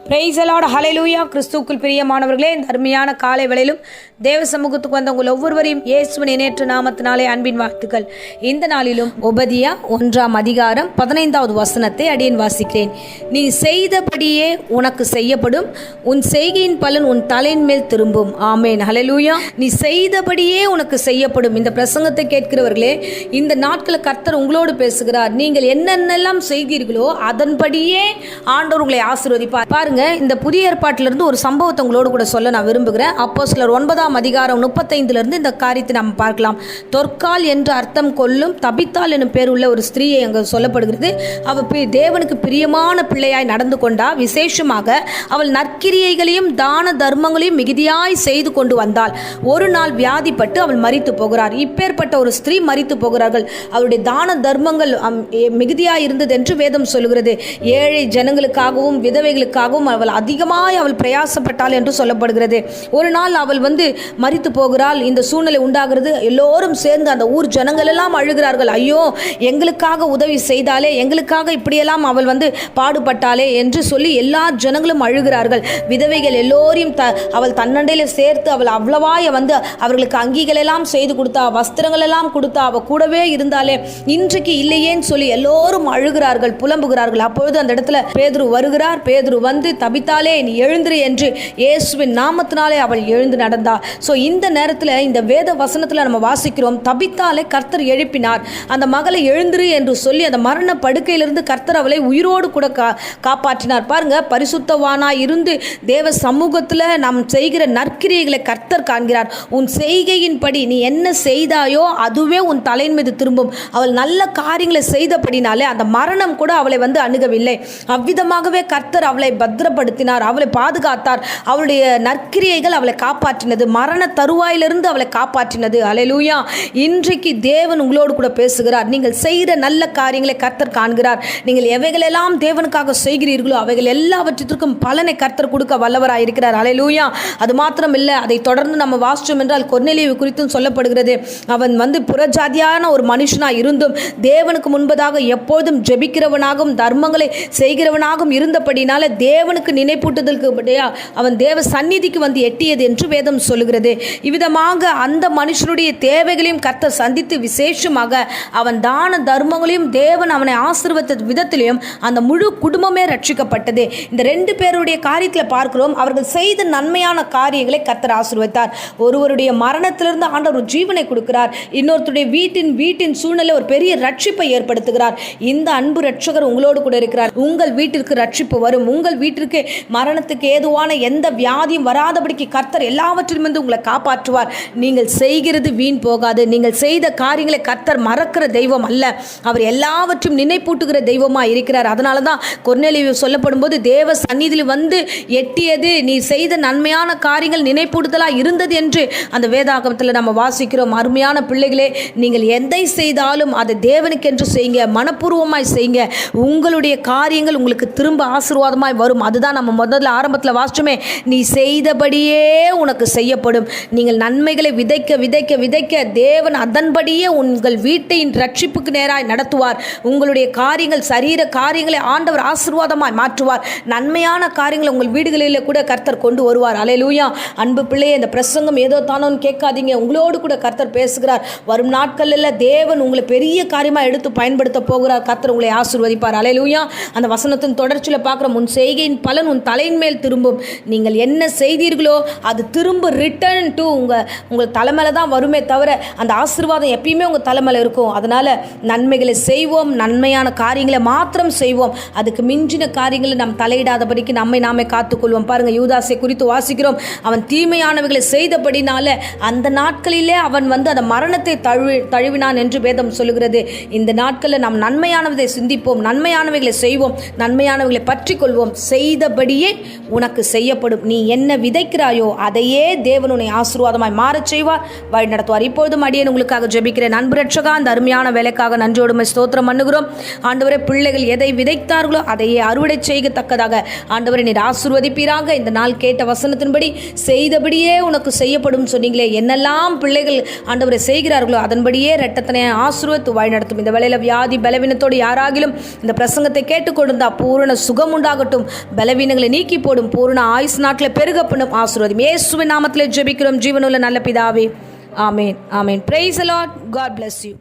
Price the Lord, ஹல்லேலூயா. கிறிஸ்துவுக்குள் பிரியமானவர்களே, இந்த அருமையான காலை வேளையிலும் தேவ சமூகத்துக்கு வந்த உங்கள் ஒவ்வொருவரையும் இயேசுவின் இணையற்ற நாமத்தினாலே அன்பின் வாழ்த்துக்கள். இந்த நாளிலும் ஒபதியா 1ஆம் அதிகாரம் 15வது வசனத்தை அடியேன் வாசிக்கிறேன். நீ செய்தபடியே உனக்கு செய்யப்படும், உன் செய்கையின் பலன் உன் தலையின் மேல் திரும்பும். ஆமேன், ஹல்லேலூயா. நீ செய்தபடியே உனக்கு செய்யப்படும். இந்த பிரசங்கத்தை கேட்கிறவர்களே, இந்த நாட்களில் கர்த்தர் உங்களோடு பேசுகிறார். நீங்கள் என்னென்னலாம் செய்தீர்களோ அதன்படியே ஆண்டவர் உங்களை ஆசீர்வதிப்பார். பாருங்க, இந்த புதிய ஏற்பாட்டிலிருந்து ஒரு சம்பவத்தை உங்களோடு கூட சொல்ல நான் விரும்புகிறேன். அப்போஸ்தலர் 9ஆம் அதிகாரம் 35 இந்த காரியத்தை நாம் பார்க்கலாம். தொற்கால் என்று அர்த்தம் கொள்ளும் தபித்தாள் எனும் பேர் உள்ள ஒரு ஸ்திரீயை அங்கு சொல்லப்படுகிறது. அவள் தேவனுக்கு பிரியமான பிள்ளையாய் நடந்து கொண்டா. விசேஷமாக அவள் நற்கிரியைகளையும் தான தர்மங்களையும் மிகுதியாய் செய்து கொண்டு வந்தாள். ஒரு நாள் வியாதிப்பட்டு அவள் மரித்து போகிறார். இப்பேற்பட்ட ஒரு ஸ்திரீ மரித்து போகிறார்கள். அவளுடைய தான தர்மங்கள் மிகுதியாய் இருந்தது என்று வேதம் சொல்லுகிறது. ஏழை ஜனங்களுக்காகவும் விதவைகளுக்காகவும் அதிகமாய் அவள் பிரயாசப்பட்டாள் என்று சொல்லப்படுகிறது. ஒரு நாள் அவள் மரித்து போகிறாள். இந்த சூழ்நிலை உண்டாகிறது. எல்லோரும் சேர்ந்து அந்த ஊர் ஜனங்கள் எல்லாம் அழுகிறார்கள். ஐயோ, எங்களுக்காக உதவி செய்தாலே, எங்களுக்காக இப்படியெல்லாம் அவள் பாடுபட்டாளே என்று சொல்லி எல்லா ஜனங்களும் அழுகிறார்கள். விதவைகள் எல்லோரையும் அவள் தன்னண்டையில் சேர்த்து அவள் அவ்வளவாய் அவர்களுக்கு அங்கிகள் எல்லாம் செய்து கொடுத்தா, வஸ்திரங்கள் எல்லாம் கொடுத்தா, அவள் கூடவே இருந்தாலே, இன்றைக்கு இல்லையேன்னு சொல்லி எல்லோரும் அழுகிறார்கள், புலம்புகிறார்கள். அப்பொழுது அந்த இடத்துல பேதுரு வருகிறார். பேதுரு தபித்தாலே நீ எழுந்திரு என்று இயேசுவின் நாமத்தினாலே அவள் எழுந்து நடந்தா. இந்த நேரத்தில் இந்த வேத வசனத்தில் நம்ம வாசிக்கிறோம், தபித்தாலே கர்த்தர் எழுப்பினார். அந்த மகளை எழுந்திரு என்று சொல்லி அந்த மரண படுக்கையிலிருந்து கர்த்தர் அவளை உயிரோடு கூட காப்பாற்றினார். பாருங்க, பரிசுத்தவானாய் இருந்து தேவ சமூகத்தில் நாம் செய்கிற நற்கிரியைகளை கர்த்தர் காண்கிறார். உன் செய்கையின்படி நீ என்ன செய்தாயோ அதுவே உன் தலையின் மீது திரும்பும். அவள் நல்ல காரியங்களை செய்தபடினாலே அந்த மரணம் கூட அவளை அணுகவில்லை. அவ்விதமாகவே கர்த்தர் அவளை பத்திரப்படுத்தினார், அவளை பாதுகாத்தார். அவளுடைய நற்கிரியைகள் அவளை காப்பாற்றினது, மரண தருவாயிலிருந்து அவளை காப்பாற்றினது. அல்லேலூயா. இன்றைக்கு தேவன் உங்களோடு கூட பேசுகிறார். நீங்கள் செய்கிற நல்ல காரியங்களை கர்த்தர் காண்கிறார். நீங்கள் எவைகளெல்லாம் தேவனுக்காக செய்கிறீர்களோ அவைகள் எல்லாவற்றிற்கும் பலனை கர்த்தர் கொடுக்க வல்லவராக இருக்கிறார். அல்லேலூயா. அது மாத்திரம் இல்லை, அதை தொடர்ந்து நம்ம வாசிச்சோம் என்றால் கொர்நேலியு குறித்தும் சொல்லப்படுகிறது. அவன் புறஜாதியான ஒரு மனுஷனாக இருந்தும் தேவனுக்கு முன்பதாக எப்போதும் ஜெபிக்கிறவனாகவும் தர்மங்களை செய்கிறவனாகவும் இருந்தபடினால தேவனுக்கு நினைப்பூட்டுதலுக்கு அவன் தேவ சந்நிதிக்கு எட்டியது என்று வேதம் சொல்லுகிறது. இவ்விதமாக அந்த மனுஷனுடைய தேவைகளையும் கர்த்தர் சந்தித்து விசேஷமாக அவன் தான தர்மங்களையும் தேவன் அவனை ஆசீர்வதித்த விதத்திலையும் அந்த முழு குடும்பமே ரட்சிக்கப்பட்டது. இந்த 2 பேருடைய காரியத்தில் பார்க்கிறோம், அவர்கள் செய்த நன்மையான காரியங்களை கர்த்தர் ஆசீர்வதித்தார். ஒருவருடைய மரணத்திலிருந்து ஆண்டவர் ஒரு ஜீவனை கொடுக்கிறார். இன்னொருத்தருடைய வீட்டின் சூழ்நிலை ஒரு பெரிய ரட்சிப்பை ஏற்படுத்துகிறார். இந்த அன்பு ரட்சகர் உங்களோடு கூட இருக்கிறார். உங்கள் வீட்டிற்கு ரட்சிப்பு வரும். உங்கள் வீட்டிற்கு மரணத்துக்கு ஏதுவான எந்த வியாதியும் வராதபடிக்கு கர்த்தர் எல்லாவற்றிலும் உங்களை காப்பாற்றுவார். நீங்கள் செய்கிறது வீண் போகாது. நீங்கள் செய்த காரியங்களை கர்த்தர் மறக்கிற தெய்வம் அல்ல, அவர் எல்லாவற்றையும் நினைப்பூட்டுகிற தெய்வமாக இருக்கிறார். அதனால தான் கொர்நேலியு சொல்லப்படும் போது தேவ சந்நிதியில் எட்டியது நீ செய்த நன்மையான காரியங்கள் நினைப்பூட்டுதலாக இருந்தது என்று அந்த வேதாகமத்தில் நம்ம வாசிக்கிறோம். அருமையான பிள்ளைகளே, நீங்கள் எதை செய்தாலும் அதை தேவனுக்கென்று செய்யுங்க, மனப்பூர்வமாய் செய்யுங்க. உங்களுடைய காரியங்கள் உங்களுக்கு திரும்ப ஆசீர்வாதமாய் வரும். அதுதான் நம்ம முதல்ல ஆரம்பத்தில் வாசிச்சோமே, நீ செய்தபடியே உனக்கு செய்யப்படும். நீங்கள் நன்மைகளை விதைக்க விதைக்க விதைக்க தேவன் அதன்படியே உங்கள் வீட்டின் ரட்சிப்புக்கு நேராய் நடத்துவார். உங்களுடைய காரியங்கள், சரீர காரியங்களை ஆண்டவர் ஆசீர்வாதமாய் மாற்றுவார். நன்மையான காரியங்களை உங்கள் வீடுகளில் கூட கர்த்தர் கொண்டு வருவார். அல்லேலூயா. அன்பு பிள்ளையே, இந்த பிரசங்கம் ஏதோ தானோன்னு கேட்காதீங்க. உங்களோடு கூட கர்த்தர் பேசுகிறார். வரும் நாட்களில் தேவன் உங்களை பெரிய காரியமாக எடுத்து பயன்படுத்த போகிறார். கர்த்தர் உங்களை ஆசீர்வதிப்பார். அல்லேலூயா. அந்த வசனத்தின் தொடர்ச்சியில் பார்க்குறோம், உன் செய்கையின் பலன் உன் தலையின் மேல் திரும்பும். நீங்கள் என்ன செய்தீர்களோ அது திரும்ப ரிட்டர்ன் டு உங்கள் தலைமையில தான் வருமே தவிர அந்த ஆசீர்வாதம் எப்பயுமே உங்கள் தலைமையில் இருக்கும். அதனால் நன்மைகளை செய்வோம், நன்மையான காரியங்களை மாத்திரம் செய்வோம். அதுக்கு மிஞ்சின காரியங்களை நாம் தலையிடாதபடிக்கு நம்மை நாமே காத்துக்கொள்வோம். பாருங்கள், யூதாசை குறித்து வாசிக்கிறோம். அவன் தீமையானவைகளை செய்தபடினால அந்த நாட்களிலே அவன் அந்த மரணத்தை தழுவினான் என்று வேதம் சொல்லுகிறது. இந்த நாட்களில் நாம் நன்மையானதை சிந்திப்போம், நன்மையானவைகளை செய்வோம், நன்மையானவைகளை பற்றி கொள்வோம். செய்தபடியே உனக்கு செய்யப்படும். நீ என்ன விதைக்கிறாயோ அதையே தேவன் உன்னை ஆசீர்வாதமாய் மாறச் செய்வார், வழி நடத்துவார். இப்பொழுதும் அடியேன் உங்களுக்காக ஜெபிக்கிறேன். அன்பு ரட்சகா, அந்த அருமையான வேலைக்காக நன்றியோடு ஸ்தோத்திரம் பண்ணுகிறோம். ஆண்டவரே, பிள்ளைகள் எதை விதைத்தார்களோ அதையே அறுவடை செய்யத்தக்கதாக ஆண்டவரை நீர் ஆசீர்வதிப்பீராக. இந்த நாள் கேட்ட வசனத்தின்படி செய்தபடியே உனக்கு செய்யப்படும் சொன்னீங்களே, என்னெல்லாம் பிள்ளைகள் ஆண்டவரை செய்கிறார்களோ அதன்படியே இரட்டத்தனை ஆசீர்வதித்து வழி நடத்தும். இந்த வேளையில் வியாதி பலவீனத்தோடு யாராகிலும் இந்த பிரசங்கத்தை கேட்டுக்கொண்டிருந்தா பூரண சுகம் உண்டாகட்டும், பலவீனங்களை நீக்கி போடும், பூர்ண ஆயுசு நாட்களை பெருக பண்ணும் ஆசீர்வாதம் இயேசுவின் நாமத்திலே ஜெபிக்கிறோம் ஜீவனுள்ள நல்ல பிதாவே. ஆமேன். ஆமேன். Praise the lord. God bless you.